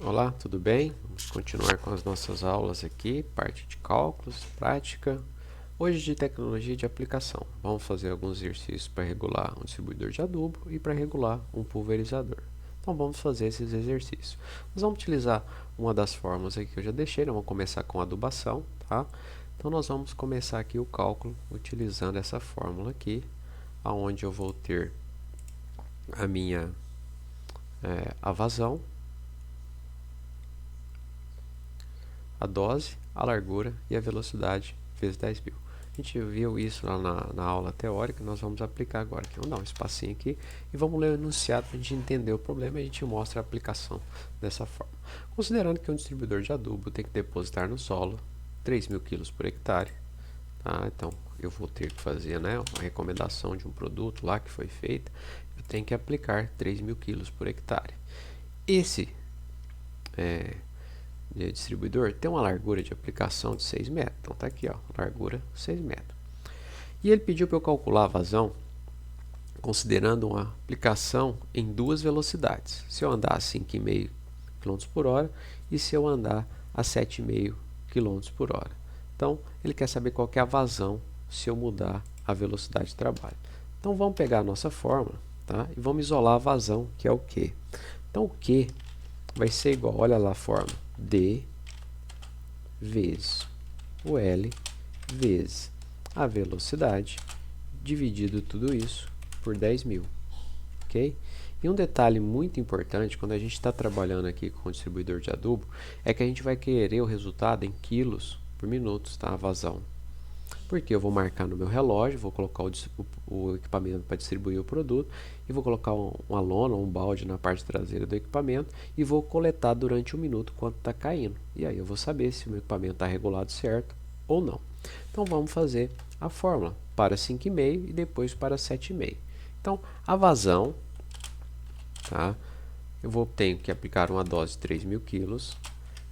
Olá, tudo bem? Vamos continuar com as nossas aulas aqui, parte de cálculos, prática. Hoje de tecnologia de aplicação. Vamos fazer alguns exercícios para regular um distribuidor de adubo e para regular um pulverizador. Então vamos fazer esses exercícios. Nós vamos utilizar uma das fórmulas aqui que eu já deixei, nós vamos começar com adubação, tá? Então nós vamos começar aqui o cálculo utilizando essa fórmula aqui, aonde eu vou ter a minha a vazão, a dose, a largura e a velocidade vezes 10.000. A gente viu isso lá na aula teórica, nós vamos aplicar agora. Vamos dar um espacinho aqui e vamos ler o enunciado para a gente entender o problema e a gente mostra a aplicação dessa forma. Considerando que um distribuidor de adubo tem que depositar no solo 3.000 kg por hectare, tá? Então eu vou ter que fazer, né, uma recomendação de um produto lá que foi feita, eu tenho que aplicar 3.000 kg por hectare. Esse de distribuidor tem uma largura de aplicação de 6 metros. Então tá aqui, ó, largura 6 metros. E ele pediu para eu calcular a vazão considerando uma aplicação em duas velocidades. Se eu andar a 5,5 km por hora e se eu andar a 7,5 km por hora. Então ele quer saber qual que é a vazão se eu mudar a velocidade de trabalho. Então vamos pegar a nossa fórmula, tá? E vamos isolar a vazão, que é o Q. Então o Q vai ser igual, olha lá a fórmula, D vezes o L vezes a velocidade dividido tudo isso por 10.000, ok? E um detalhe muito importante quando a gente está trabalhando aqui com o distribuidor de adubo é que a gente vai querer o resultado em quilos por minuto, tá? A vazão. Porque eu vou marcar no meu relógio, vou colocar o equipamento para distribuir o produto e vou colocar uma lona, um balde na parte traseira do equipamento e vou coletar durante um minuto quanto está caindo. E aí eu vou saber se o meu equipamento está regulado certo ou não. Então vamos fazer a fórmula para 5,5 e depois para 7,5. Então a vazão, tá? Tenho que aplicar uma dose de 3.000 kg,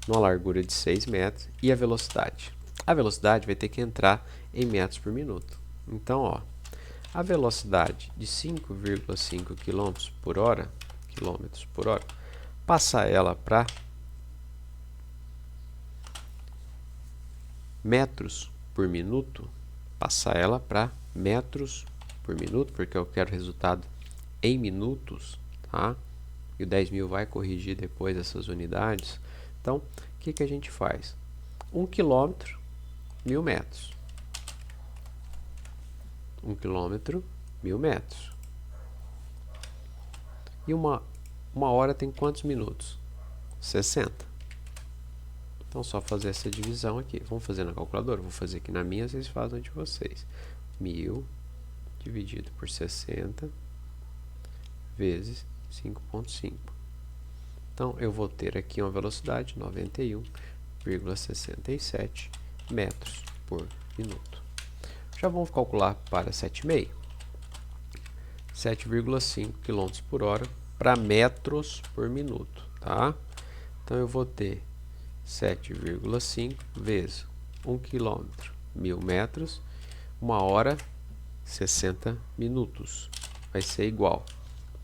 numa largura de 6 metros e a velocidade. A velocidade vai ter que entrar em metros por minuto. Então, ó, a velocidade de 5,5 km por hora, passar ela para metros por minuto, porque eu quero resultado em minutos, tá? E o 10.000 vai corrigir depois essas unidades. Então, o que que a gente faz? 1 km, 1.000 metros. 1 km, 1.000 metros. E uma hora tem quantos minutos? 60. Então, só fazer essa divisão aqui. Vamos fazer na calculadora? Vou fazer aqui na minha, vocês fazem de vocês. 1.000 dividido por 60 vezes 5,5. Então, eu vou ter aqui uma velocidade de 91,67 metros por minuto. Já vamos calcular para 7,5. 7,5 km por hora para metros por minuto, tá? Então, eu vou ter 7,5 vezes 1 km, 1.000 metros, 1 hora, 60 minutos. Vai ser igual.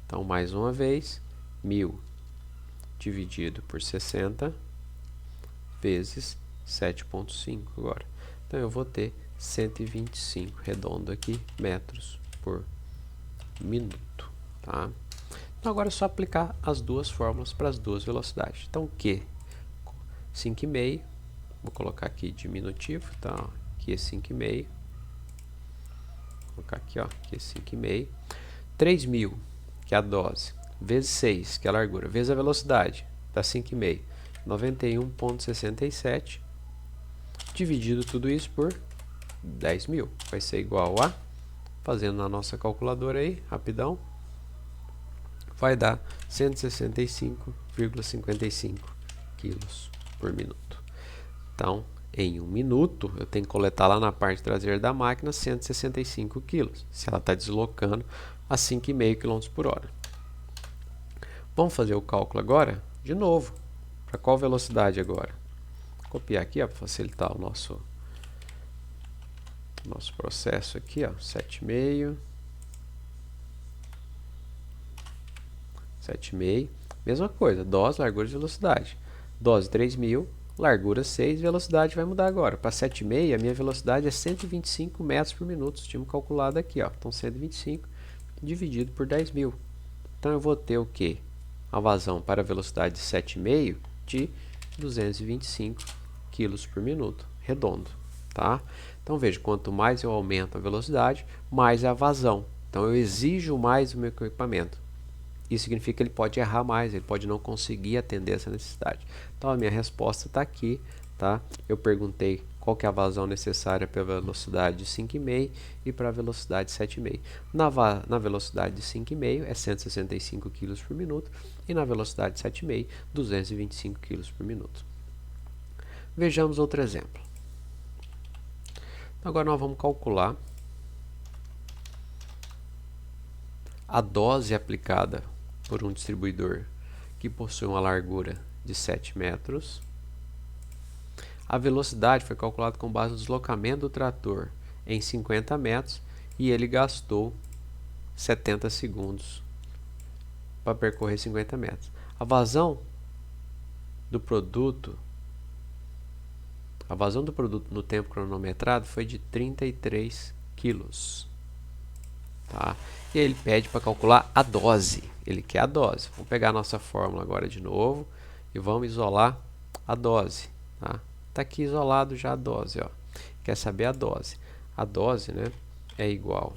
Então, mais uma vez, 1.000 dividido por 60 vezes 7,5 agora. Então, eu vou ter 125, redondo aqui, metros por minuto, tá? Então, agora é só aplicar as duas fórmulas para as duas velocidades. Então, Q, 5,5, vou colocar aqui diminutivo, tá? Aqui é 5,5, vou colocar aqui, ó, aqui é 5,5, 3.000, que é a dose, vezes 6, que é a largura, vezes a velocidade, dá 5,5, 91,67, dividido tudo isso por 10.000, vai ser igual a, fazendo na nossa calculadora aí, rapidão, vai dar 165,55 quilos por minuto. Então, em um minuto, eu tenho que coletar lá na parte traseira da máquina 165 quilos, se ela está deslocando a 5,5 km por hora. Vamos fazer o cálculo agora, de novo. Para qual velocidade agora? Vou copiar aqui para facilitar o nosso processo aqui, ó, 7,5. Mesma coisa, dose, largura e velocidade. Dose 3.000, largura 6, velocidade vai mudar agora. Para 7,5, a minha velocidade é 125 metros por minuto. Tínhamos calculado aqui, ó. Então 125 dividido por 10.000. Então eu vou ter o quê? A vazão para a velocidade de 7,5 de 225 kg por minuto, redondo, tá? Então veja, quanto mais eu aumento a velocidade, mais é a vazão. Então eu exijo mais do meu equipamento. Isso significa que ele pode errar mais, ele pode não conseguir atender essa necessidade. Então a minha resposta está aqui, tá? Eu perguntei qual que é a vazão necessária para a velocidade de 5,5 e para a velocidade de 7,5. Na velocidade de 5,5 é 165 kg por minuto e na velocidade de 7,5, 225 kg por minuto. Vejamos outro exemplo. Agora nós vamos calcular a dose aplicada por um distribuidor que possui uma largura de 7 metros. A velocidade foi calculada com base no deslocamento do trator em 50 metros e ele gastou 70 segundos para percorrer 50 metros. A vazão do produto no tempo cronometrado foi de 33 quilos. Tá? E aí ele pede para calcular a dose. Ele quer a dose. Vamos pegar a nossa fórmula agora de novo e vamos isolar a dose. Tá? Tá aqui isolado já a dose. Ó. Quer saber a dose? A dose, né, é igual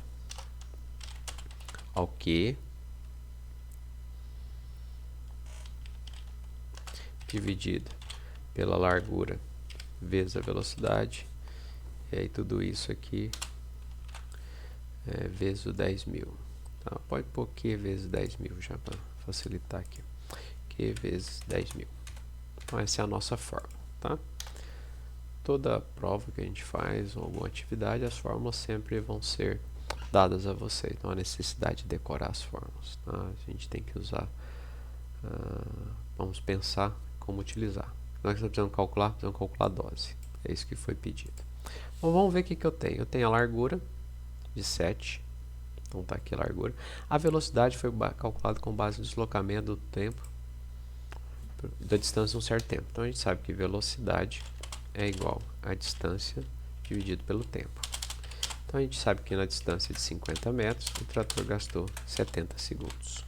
ao Q dividido pela largura vezes a velocidade. E aí tudo isso aqui vezes o 10.000. Tá? Pode pôr Q vezes 10.000 já para facilitar aqui. Q vezes 10.000. Então essa é a nossa fórmula. Tá? Toda prova que a gente faz ou alguma atividade, as fórmulas sempre vão ser dadas a você. Então a necessidade de decorar as fórmulas. Tá? A gente tem que usar, vamos pensar como utilizar. Nós precisamos calcular a dose. É isso que foi pedido. Bom, vamos ver o que eu tenho. Eu tenho a largura de 7. Então está aqui a largura. A velocidade foi calculada com base no deslocamento do tempo da distância em um certo tempo. Então a gente sabe que velocidade é igual a distância dividido pelo tempo. Então a gente sabe que na distância de 50 metros o trator gastou 70 segundos.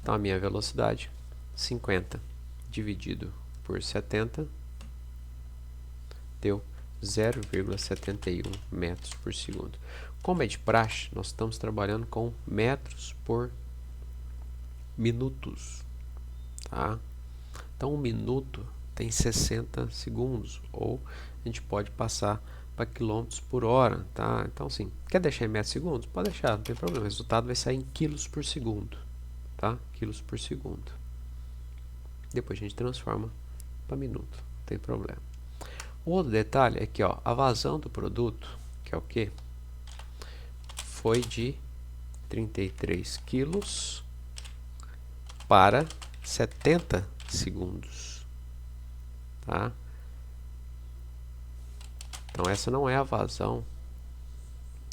Então a minha velocidade, 50 dividido por 70, deu 0,71 metros por segundo. Como é de praxe, nós estamos trabalhando com metros por minutos. Tá? Então, um minuto tem 60 segundos, ou a gente pode passar para quilômetros por hora. Tá? Então, assim, quer deixar em metros por segundo? Pode deixar, não tem problema. O resultado vai sair em quilos por segundo. Tá? Quilos por segundo. Depois a gente transforma para minuto, não tem problema. O outro detalhe é que, ó, a vazão do produto, que é o que? Foi de 33 quilos para 70 segundos. Tá? Então essa não é a vazão.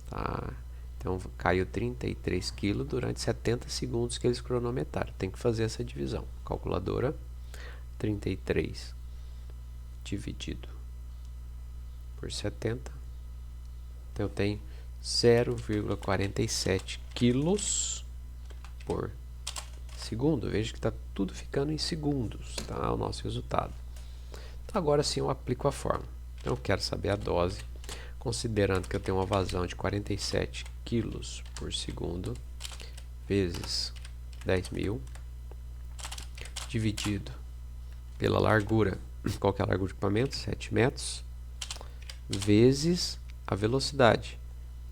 Tá? Então caiu 33 kg durante 70 segundos que eles cronometraram. Tem que fazer essa divisão. Calculadora, 33 dividido por 70. Então eu tenho 0,47 quilos por segundo. Veja que está tudo ficando em segundos, tá? O nosso resultado. Então agora sim eu aplico a fórmula. Então eu quero saber a dose, considerando que eu tenho uma vazão de 47 quilos por segundo, vezes 10.000, dividido pela largura. Qual que é a largura do equipamento? 7 metros, vezes a velocidade,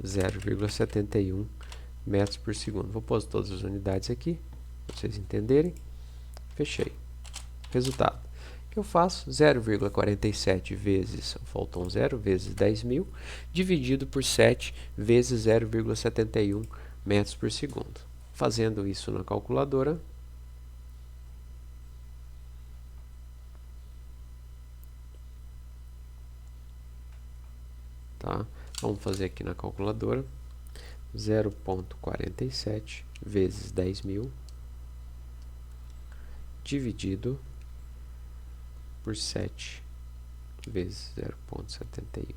0,71 metros por segundo. Vou pôr todas as unidades aqui, para vocês entenderem. Fechei. Resultado. O que eu faço? 0,47 vezes, faltou um 0, vezes 10.000, dividido por 7, vezes 0,71 metros por segundo. Fazendo isso na calculadora, tá? Vamos fazer aqui na calculadora, 0,47 vezes 10.000, dividido por 7 vezes 0,71.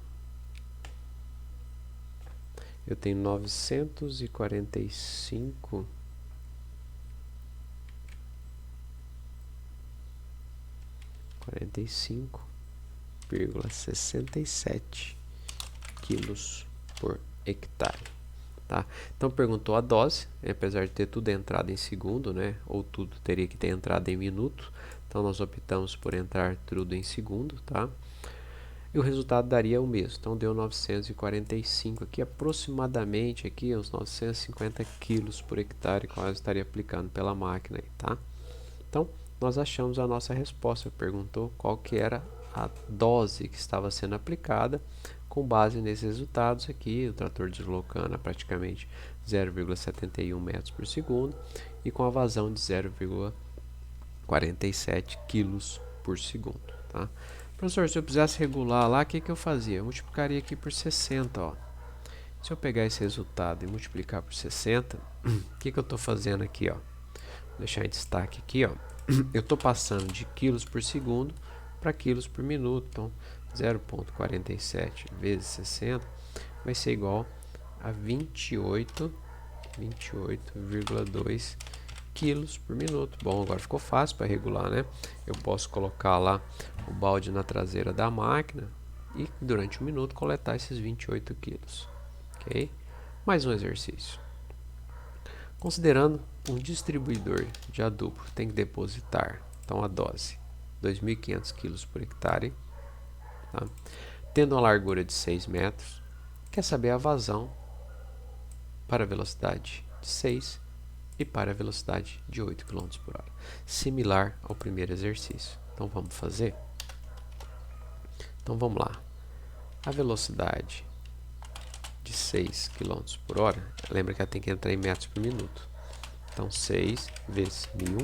Eu tenho 45,67 quilos por hectare. Tá? Então perguntou a dose, apesar de ter tudo entrado em segundo, né? Ou tudo teria que ter entrado em minuto. Então nós optamos por entrar tudo em segundo, tá? E o resultado daria o mesmo. Então deu 945 aqui, aproximadamente aqui uns 950 quilos por hectare, quase estaria aplicando pela máquina aí, tá? Então nós achamos a nossa resposta. Perguntou qual que era a dose que estava sendo aplicada. Com base nesses resultados aqui, o trator deslocando a praticamente 0,71 metros por segundo e com a vazão de 0,47 quilos por segundo, tá? Professor, se eu precisasse regular lá, o que eu fazia? Eu multiplicaria aqui por 60, ó. Se eu pegar esse resultado e multiplicar por 60, o que eu estou fazendo aqui, ó? Vou deixar em destaque aqui, ó. Eu estou passando de quilos por segundo para quilos por minuto. Então, 0,47 vezes 60 vai ser igual a 28,2 quilos por minuto. Bom, agora ficou fácil para regular, né? Eu posso colocar lá o balde na traseira da máquina e durante um minuto coletar esses 28 quilos. Ok? Mais um exercício. Considerando um distribuidor de adubo tem que depositar, então a dose, 2.500 kg por hectare, tá? Tendo uma largura de 6 metros, quer saber a vazão para a velocidade de 6 e para a velocidade de 8 km por hora. Similar ao primeiro exercício. Então vamos fazer? Então vamos lá. A velocidade de 6 km por hora, lembra que ela tem que entrar em metros por minuto. Então 6 vezes 1000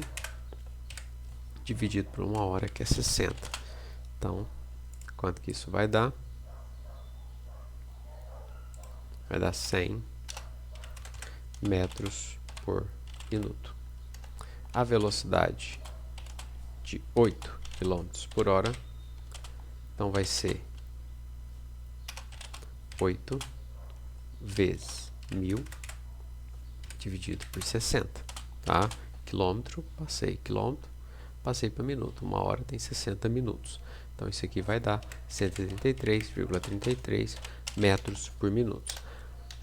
dividido por 1 hora, que é 60. Então, quanto que isso vai dar? Vai dar 100 metros por minuto. A velocidade de 8 km por hora, então vai ser 8 vezes 1000 dividido por 60, tá? Quilômetro, passei para minuto. 1 hora tem 60 minutos. Então isso aqui vai dar 183,33 metros por minuto.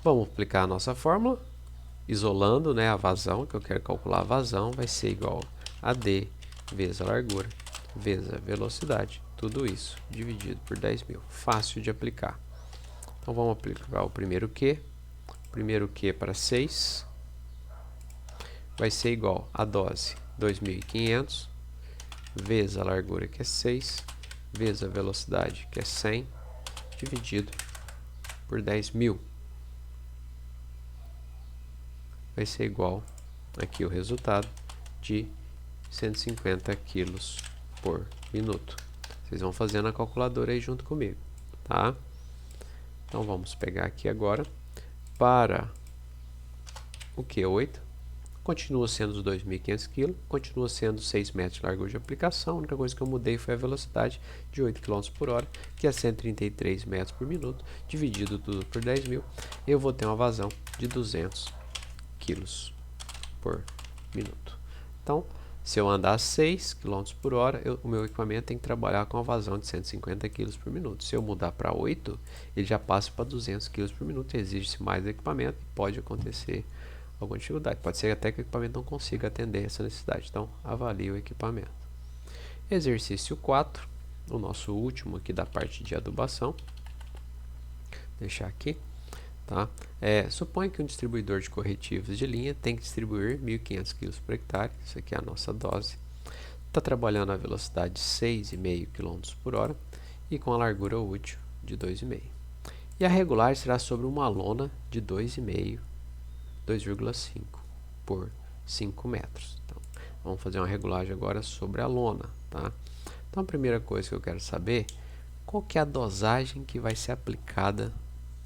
Vamos aplicar a nossa fórmula, isolando, né, a vazão, que eu quero calcular a vazão, vai ser igual a D vezes a largura, vezes a velocidade, tudo isso dividido por 10.000. Fácil de aplicar. Então vamos aplicar o primeiro Q. Primeiro Q para 6 vai ser igual a dose 2.500 vezes a largura, que é 6, vezes a velocidade, que é 100, dividido por 10.000. Vai ser igual, aqui o resultado, de 150 kg por minuto. Vocês vão fazendo a calculadora aí junto comigo, tá? Então vamos pegar aqui agora, para o Q8, continua sendo os 2.500 kg, continua sendo 6 metros de largura de aplicação. A única coisa que eu mudei foi a velocidade de 8 km por hora, que é 133 metros por minuto, dividido tudo por 10.000. Eu vou ter uma vazão de 200 kg por minuto. Então, se eu andar 6 km por hora, o meu equipamento tem que trabalhar com a vazão de 150 kg por minuto. Se eu mudar para 8, ele já passa para 200 kg por minuto, exige-se mais equipamento e pode acontecer alguma dificuldade. Pode ser até que o equipamento não consiga atender essa necessidade. Então, avalie o equipamento. Exercício 4, o nosso último aqui da parte de adubação. Vou deixar aqui. Tá? Suponha que um distribuidor de corretivos de linha tem que distribuir 1.500 kg por hectare. Isso aqui é a nossa dose. Está trabalhando a velocidade de 6,5 km por hora e com a largura útil de 2,5. E a regular será sobre uma lona de 2,5 por 5 metros. Então, vamos fazer uma regulagem agora sobre a lona, tá? Então, a primeira coisa que eu quero saber, qual que é a dosagem que vai ser aplicada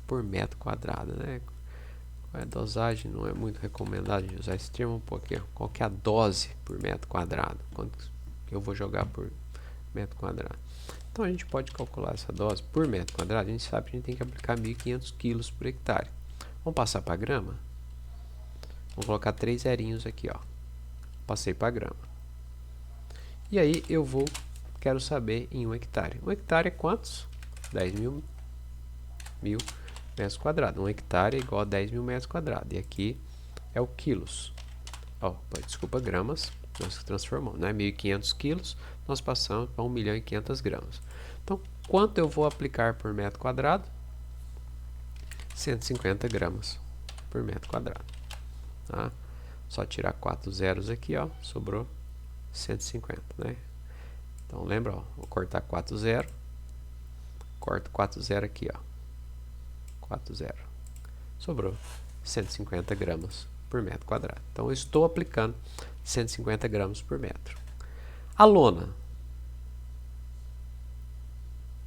por metro quadrado, né? A dosagem não é muito recomendado de usar esse termo, porque qual que é a dose por metro quadrado? Quanto que eu vou jogar por metro quadrado? Então a gente pode calcular essa dose por metro quadrado. A gente sabe que a gente tem que aplicar 1.500 kg por hectare. Vamos passar para grama? Vou colocar 3 zerinhos aqui, ó. Passei para grama. E aí eu quero saber em 1 hectare. 1 hectare é quantos? 10.000 metros quadrados. 1 hectare é igual a 10.000 metros quadrados. E aqui é o quilos. Desculpa, gramas. Nós transformamos, né? 1.500 quilos, nós passamos para 1.500.000 gramas. Então, quanto eu vou aplicar por metro quadrado? 150 gramas por metro quadrado. Tá? Só tirar 4 zeros aqui, ó, sobrou 150, né? Então, lembra, ó, vou cortar 4 zeros. Corto 4 zeros aqui, ó. 4 zeros. Sobrou 150 gramas por metro quadrado. Então, eu estou aplicando 150 gramas por metro. A lona.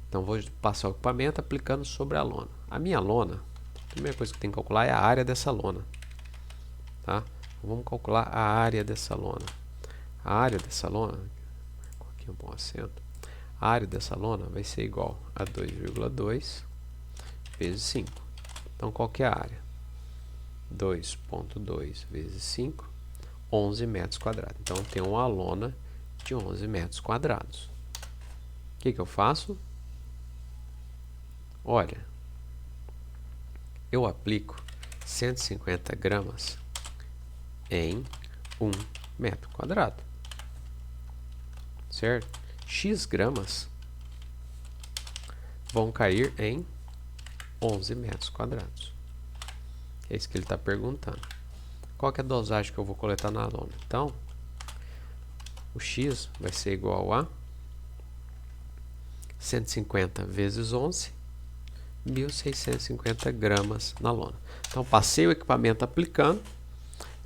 Então, vou passar o equipamento aplicando sobre a lona. A minha lona, a primeira coisa que eu tenho que calcular é a área dessa lona. Tá? Vamos calcular a área dessa lona. A área dessa lona, aqui um bom acento. A área dessa lona vai ser igual a 2,2 vezes 5. Então, qual que é a área? 2,2 vezes 5, 11 metros quadrados. Então, eu tenho uma lona de 11 metros quadrados. O que eu faço? Olha, eu aplico 150 gramas em 1 metro quadrado. Certo? X gramas vão cair em 11 metros quadrados. É isso que ele está perguntando. Qual que é a dosagem que eu vou coletar na lona? Então, o X vai ser igual a 150 vezes 11, 1.650 gramas na lona. Então, passei o equipamento aplicando,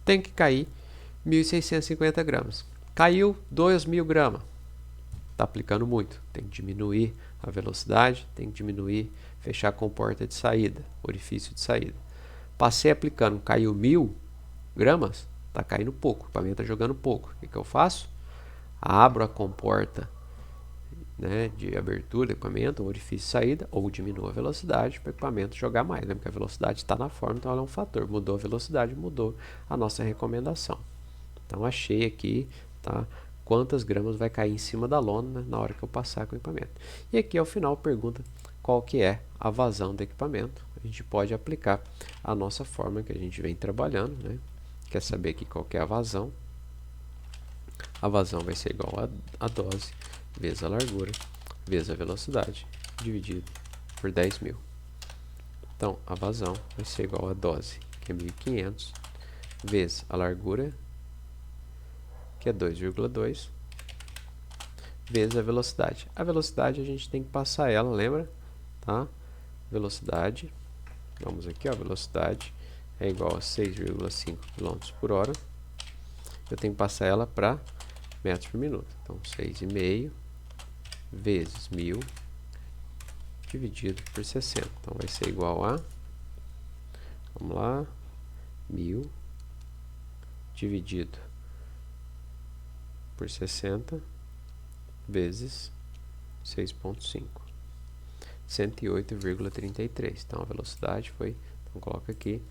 tem que cair 1.650 gramas. Caiu 2.000 gramas. Está aplicando muito. Tem que diminuir a velocidade, tem que diminuir, fechar a comporta de saída, orifício de saída. Passei aplicando, caiu 1.000 gramas, está caindo pouco, o equipamento está jogando pouco. O que eu faço? Abro a comporta, né, de abertura do equipamento, orifício de saída, ou diminuo a velocidade para o equipamento jogar mais. Lembra que a velocidade está na forma, então ela é um fator. Mudou a velocidade, mudou a nossa recomendação. Então achei aqui, tá, quantas gramas vai cair em cima da lona, né, na hora que eu passar com o equipamento. E aqui ao final pergunta qual que é a vazão do equipamento. A gente pode aplicar a nossa forma que a gente vem trabalhando, né? Quer saber aqui qual que é a vazão? A vazão vai ser igual a dose vezes a largura vezes a velocidade dividido por 10.000. Então, a vazão vai ser igual a dose, que é 1.500, vezes a largura, que é 2,2, vezes a velocidade. A velocidade a gente tem que passar ela, lembra? Tá? Velocidade, vamos aqui, ó, velocidade é igual a 6,5 km por hora. Eu tenho que passar ela para metros por minuto. Então, 6,5 vezes 1.000 dividido por 60. Então, vai ser igual a, vamos lá, 1.000 dividido por 60 vezes 6,5. 108,33. Então, a velocidade foi, então coloca aqui,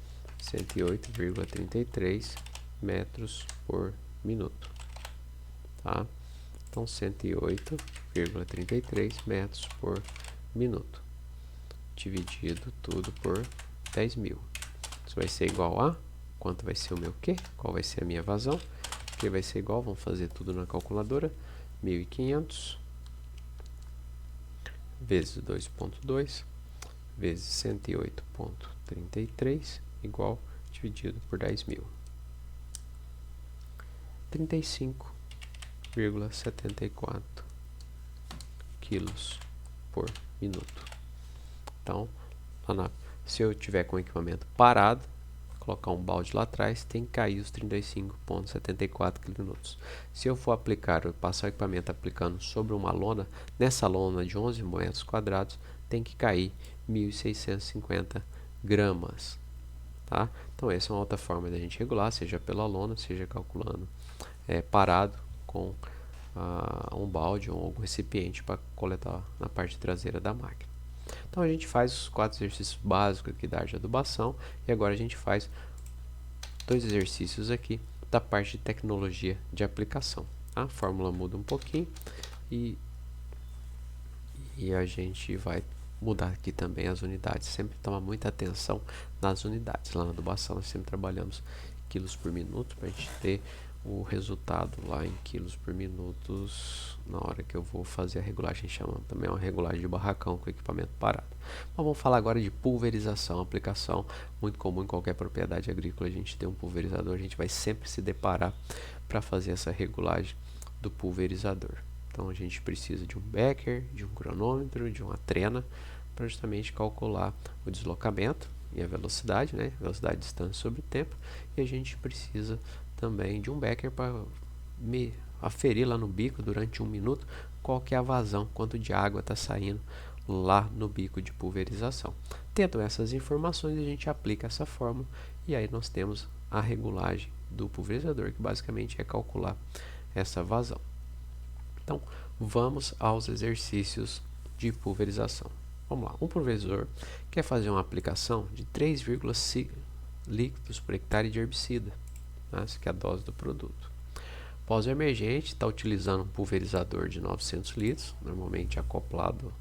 108,33 metros por minuto. Tá? Então, 108,33 metros por minuto. Dividido tudo por 10.000. Isso vai ser igual a, quanto vai ser o meu Q? Qual vai ser a minha vazão? Q vai ser igual, vamos fazer tudo na calculadora, 1.500 vezes 2,2 vezes 108,33 igual dividido por 10.000. 35,74 quilos por minuto. Então, se eu tiver com o equipamento parado, colocar um balde lá atrás, tem que cair os 35,74 kN. Se eu for aplicar, eu passar o equipamento aplicando sobre uma lona, nessa lona de 11 metros quadrados, tem que cair 1.650 gramas. tá? Então essa é uma outra forma da gente regular, seja pela lona, seja calculando parado com um balde ou algum recipiente para coletar na parte traseira da máquina. Então a gente faz os 4 exercícios básicos aqui da arte de adubação e agora a gente faz 2 exercícios aqui da parte de tecnologia de aplicação. A fórmula muda um pouquinho e a gente vai mudar aqui também as unidades. Sempre toma muita atenção nas unidades. Lá na adubação nós sempre trabalhamos quilos por minuto para a gente ter o resultado lá em quilos por minutos na hora que eu vou fazer a regulagem. Chama também uma regulagem de barracão com equipamento parado. Mas vamos falar agora de pulverização, aplicação muito comum em qualquer propriedade agrícola. A gente tem um pulverizador, a gente vai sempre se deparar para fazer essa regulagem do pulverizador. Então a gente precisa de um becker, de um cronômetro, de uma trena para justamente calcular o deslocamento e a velocidade, né? Velocidade, distância sobre tempo. E a gente precisa também de um becker para aferir lá no bico durante 1 minuto qual que é a vazão, quanto de água está saindo lá no bico de pulverização. Tendo essas informações, a gente aplica essa fórmula e aí nós temos a regulagem do pulverizador, que basicamente é calcular essa vazão. Então, vamos aos exercícios de pulverização. Vamos lá, um pulverizador quer fazer uma aplicação de 3,5 litros por hectare de herbicida. Essa aqui é a dose do produto. Pós emergente, está utilizando um pulverizador de 900 litros, normalmente acoplado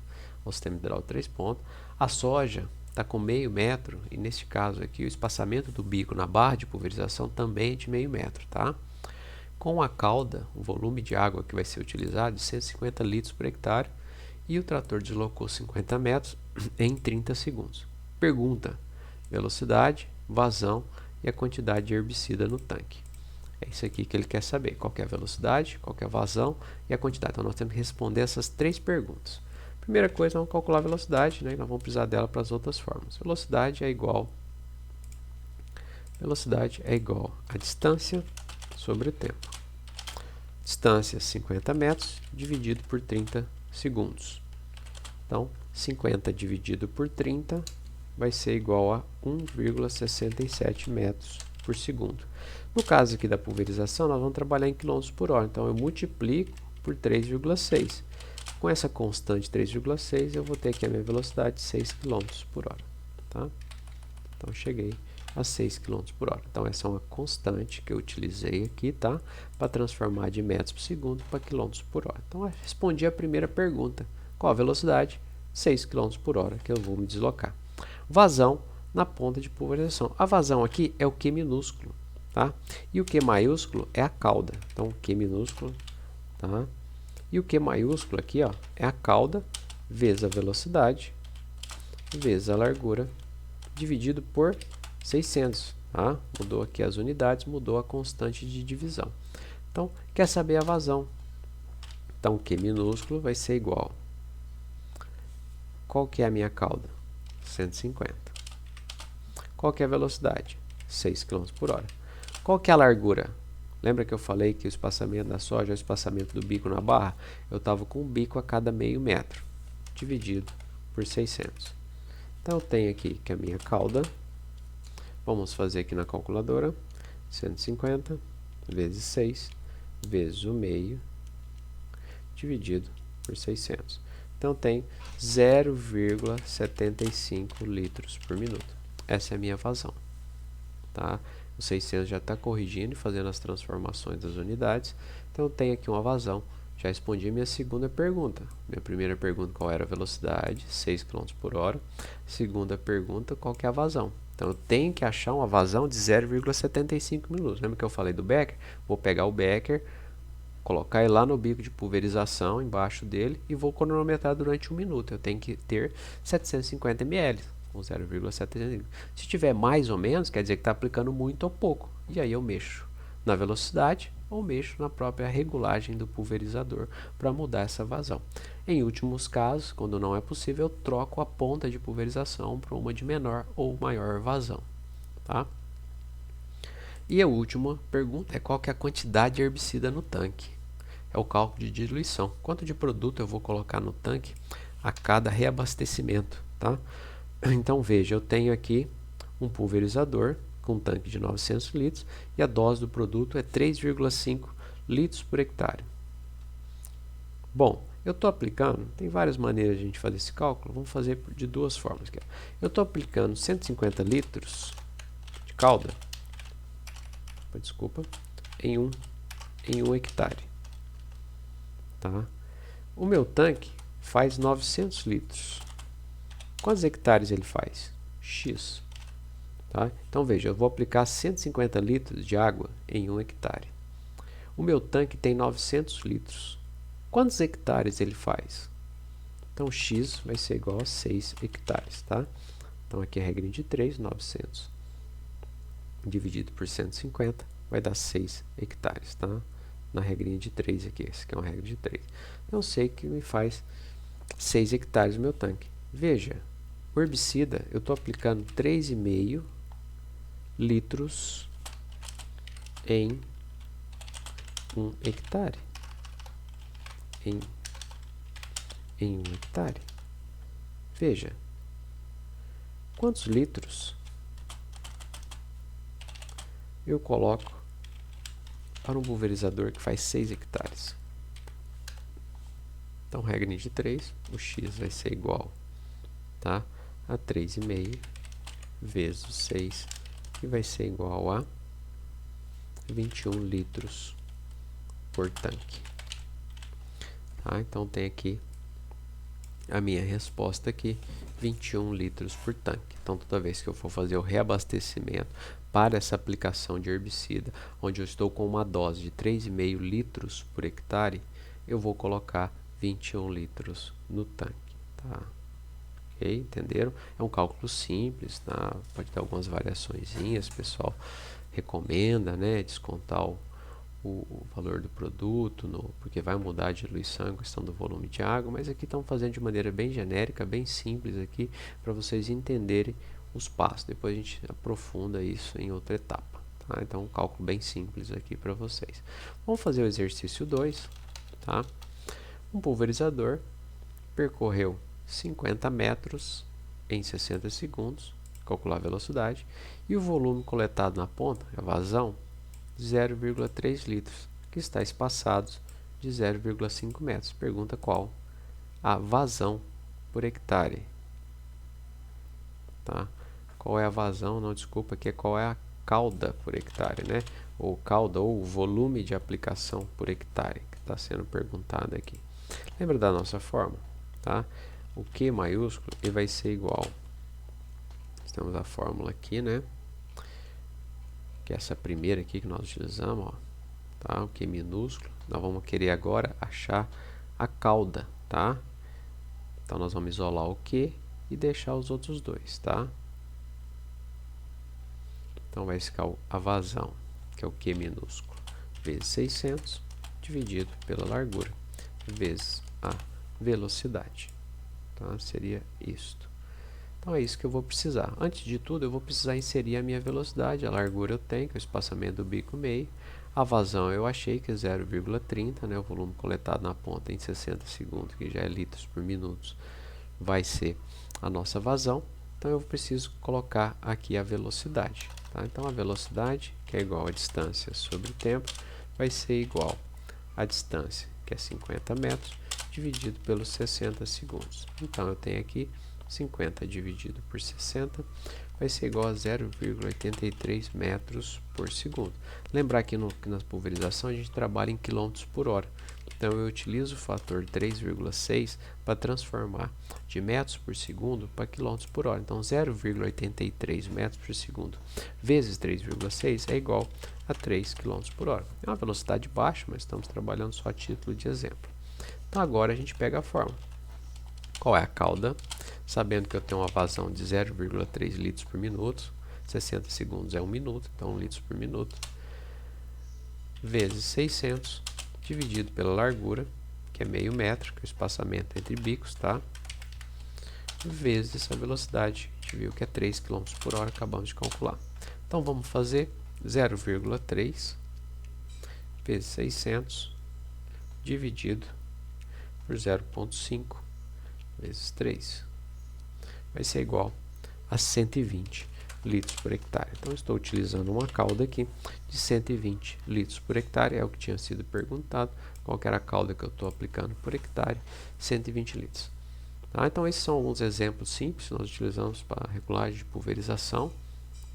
ao sistema hidráulico 3 pontos. A soja está com meio metro, e neste caso aqui o espaçamento do bico na barra de pulverização também é de meio metro, tá? Com a cauda, o volume de água que vai ser utilizado é de 150 litros por hectare e o trator deslocou 50 metros em 30 segundos. Pergunta: velocidade, vazão e a quantidade de herbicida no tanque. É isso aqui que ele quer saber, qual que é a velocidade, qual que é a vazão e a quantidade. Então nós temos que responder essas 3 perguntas. Primeira coisa, vamos calcular a velocidade, né? Nós vamos precisar dela para as outras formas. Velocidade é igual a distância sobre o tempo. Distância 50 metros dividido por 30 segundos. Então, 50 dividido por 30 vai ser igual a 1,67 metros por segundo. No caso aqui da pulverização, nós vamos trabalhar em quilômetros por hora. Então, eu multiplico por 3,6. Com essa constante 3,6, eu vou ter aqui a minha velocidade de 6 km por hora. Tá? Então, cheguei a 6 km por hora. Então, essa é uma constante que eu utilizei aqui, tá? Para transformar de metros por segundo para quilômetros por hora. Então, eu respondi a primeira pergunta. Qual a velocidade? 6 km por hora que eu vou me deslocar. Vazão na ponta de pulverização. A vazão aqui é o Q minúsculo, tá? E o Q maiúsculo é a cauda. Então, o Q minúsculo, tá? E o Q maiúsculo aqui, ó, é a cauda vezes a velocidade vezes a largura dividido por 600, tá? Mudou aqui as unidades, mudou a constante de divisão. Então, quer saber a vazão? Então, Q minúsculo vai ser igual. Qual que é a minha cauda? 150. Qual que é a velocidade? 6 km por hora. Qual que é a largura? Lembra que eu falei que o espaçamento da soja é o espaçamento do bico na barra? Eu estava com um bico a cada meio metro, dividido por 600. Então, eu tenho aqui que a minha cauda, vamos fazer aqui na calculadora, 150 vezes 6 vezes o meio, dividido por 600. Então, tem 0,75 litros por minuto. Essa é a minha vazão. Tá? O 600 já está corrigindo e fazendo as transformações das unidades. Então, eu tenho aqui uma vazão. Já respondi a minha segunda pergunta. Minha primeira pergunta, qual era a velocidade? 6 km por hora. Segunda pergunta, qual que é a vazão? Então, eu tenho que achar uma vazão de 0,75 minutos. Lembra que eu falei do becker? Vou pegar o becker, colocar ele lá no bico de pulverização, embaixo dele, e vou cronometrar durante 1 minuto. Eu tenho que ter 750 ml, com 0,75. Se tiver mais ou menos, quer dizer que está aplicando muito ou pouco. E aí eu mexo na velocidade ou mexo na própria regulagem do pulverizador para mudar essa vazão. Em últimos casos, quando não é possível, eu troco a ponta de pulverização para uma de menor ou maior vazão. Tá? E a última pergunta é qual que é a quantidade de herbicida no tanque. É o cálculo de diluição. Quanto de produto eu vou colocar no tanque a cada reabastecimento, tá? Então veja, eu tenho aqui um pulverizador com um tanque de 900 litros e a dose do produto é 3,5 litros por hectare. Bom, eu estou aplicando, tem várias maneiras de a gente fazer esse cálculo, vamos fazer de duas formas. Aqui. Eu estou aplicando 150 litros de calda, desculpa, em um hectare. Tá? O meu tanque faz 900 litros. Quantos hectares ele faz? X. Tá? Então veja, eu vou aplicar 150 litros de água em um hectare. O meu tanque tem 900 litros. Quantos hectares ele faz? Então x vai ser igual a 6 hectares. Tá? Então aqui é a regra de 3, 900 dividido por 150 vai dar 6 hectares. Tá? Na regrinha de 3 aqui, essa aqui é uma regra de 3. Então eu sei que me faz 6 hectares no meu tanque. Veja, o herbicida eu estou aplicando 3,5 litros em um hectare. Em um hectare. Veja, quantos litros eu coloco para um pulverizador que faz 6 hectares. Então, regra de 3, o x vai ser igual, tá, a 3,5 vezes 6, que vai ser igual a 21 litros por tanque. Tá? Então, tem aqui a minha resposta aqui, 21 litros por tanque. Então, toda vez que eu for fazer o reabastecimento para essa aplicação de herbicida, onde eu estou com uma dose de 3,5 litros por hectare, eu vou colocar 21 litros no tanque. Tá? Ok? Entenderam? É um cálculo simples, tá? Pode ter algumas variaçõezinhas, o pessoal recomenda, né, descontar o valor do produto, porque vai mudar a diluição em questão do volume de água, mas aqui estão fazendo de maneira bem genérica, bem simples aqui, para vocês entenderem os passos. Depois a gente aprofunda isso em outra etapa. Tá? Então, um cálculo bem simples aqui para vocês. Vamos fazer o exercício 2. Tá? Um pulverizador percorreu 50 metros em 60 segundos, calcular a velocidade, e o volume coletado na ponta, a vazão, 0,3 litros, que está espaçados de 0,5 metros. Pergunta qual a vazão por hectare. Tá? Qual é a vazão? Não, desculpa, aqui é qual é a cauda por hectare, né? Ou cauda, ou volume de aplicação por hectare, que está sendo perguntado aqui. Lembra da nossa fórmula? Tá? O Q maiúsculo ele vai ser igual. Temos a fórmula aqui, né? Que é essa primeira aqui que nós utilizamos, ó, tá? O Q minúsculo. Nós vamos querer agora achar a cauda, tá? Então nós vamos isolar o Q e deixar os outros dois, tá? Então vai ficar a vazão, que é o Q minúsculo, vezes 600, dividido pela largura, vezes a velocidade. Tá? Seria isto. Então é isso que eu vou precisar. Antes de tudo, eu vou precisar inserir a minha velocidade. A largura eu tenho, que é o espaçamento do bico meio. A vazão eu achei que é 0,30, né? O volume coletado na ponta em 60 segundos, que já é litros por minuto, vai ser a nossa vazão. Então eu preciso colocar aqui a velocidade. Tá? Então a velocidade, que é igual a distância sobre o tempo, vai ser igual a distância, que é 50 metros, dividido pelos 60 segundos. Então eu tenho aqui 50 dividido por 60 vai ser igual a 0,83 metros por segundo. Lembrar que na pulverização a gente trabalha em quilômetros por hora. Então eu utilizo o fator 3,6 para transformar de metros por segundo para quilômetros por hora. Então 0,83 metros por segundo vezes 3,6 é igual a 3 km por hora. É uma velocidade baixa, mas estamos trabalhando só a título de exemplo. Então agora a gente pega a fórmula. Qual é a cauda? Sabendo que eu tenho uma vazão de 0,3 litros por minuto, 60 segundos é 1 minuto, então 1 litro por minuto, vezes 600, dividido pela largura, que é meio metro, que é o espaçamento entre bicos, tá? Vezes essa velocidade, a gente viu que é 3 km por hora, acabamos de calcular. Então vamos fazer 0,3 vezes 600, dividido por 0,5 vezes 3. Vai ser igual a 120. litros por hectare. Então, estou utilizando uma cauda aqui de 120 litros por hectare, é o que tinha sido perguntado, qual que era a cauda que eu estou aplicando por hectare, 120 litros. Tá? Então, esses são alguns exemplos simples que nós utilizamos para regulagem de pulverização.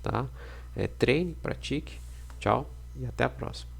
Tá? Treine, pratique, tchau e até a próxima.